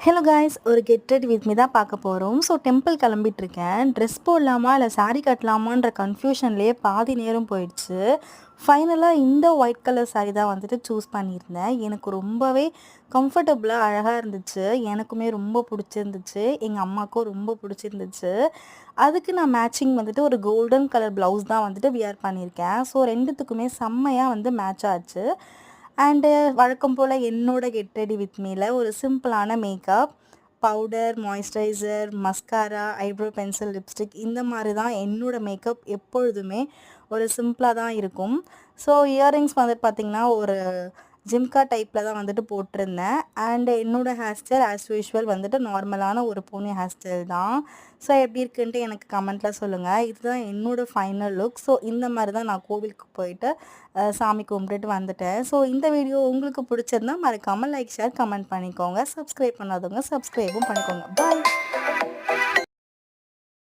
Hello guys, ஒரு get ready with me தான் பார்க்க போகிறோம். So temple கிளம்பிட்டுருக்கேன். ட்ரெஸ் போடலாமா இல்லை சாரீ கட்டலாமான்ற கன்ஃபியூஷன்லேயே பாதி நேரம் போயிடுச்சு. ஃபைனலாக இந்த ஒயிட் கலர் சாரீ தான் வந்துட்டு சூஸ் பண்ணியிருந்தேன். எனக்கு ரொம்பவே கம்ஃபர்டபுளாக அழகாக இருந்துச்சு. எனக்குமே ரொம்ப பிடிச்சிருந்துச்சு. எங்கள் அம்மாவுக்கும் ரொம்ப பிடிச்சிருந்துச்சு. அதுக்கு நான் மேட்சிங் வந்துட்டு ஒரு கோல்டன் கலர் ப்ளவுஸ் தான் வந்துட்டு வியர் பண்ணியிருக்கேன். ஸோ ரெண்டுத்துக்குமே செம்மையாக வந்து மேட்ச் ஆச்சு. அண்டு வழக்கம் போல் என்னோட கெட் ரெடி வித் மீல ஒரு சிம்பிளான makeup, powder, moisturiser, mascara, eyebrow pencil, lipstick இந்த மாதிரி தான் என்னோடய மேக்கப் எப்பொழுதுமே ஒரு சிம்பிளாக தான் இருக்கும். ஸோ இயரிங்ஸ் வந்துட்டு பார்த்திங்கன்னா ஒரு ஜிம்கா டைப்பில் தான் வந்துட்டு போட்டிருந்தேன். அண்டு என்னோடய ஹேர் ஸ்டைல் ஆஸ் யூஷுவல் வந்துட்டு நார்மலான ஒரு பொண்ணு ஹேர் ஸ்டைல் தான். ஸோ எப்படி இருக்குன்ட்டு எனக்கு கமெண்ட்டில் சொல்லுங்கள். இதுதான் என்னோடய ஃபைனல் லுக். ஸோ இந்த மாதிரி தான் நான் கோவிலுக்கு போயிட்டு சாமி கும்பிட்டுட்டு வந்துட்டேன். ஸோ இந்த வீடியோ உங்களுக்கு பிடிச்சிருந்தா மறக்காமல் லைக், ஷேர், கமெண்ட் பண்ணிக்கோங்க. சப்ஸ்கிரைப் பண்ணாதவங்க சப்ஸ்கிரைபும் பண்ணிக்கோங்க. பாய்.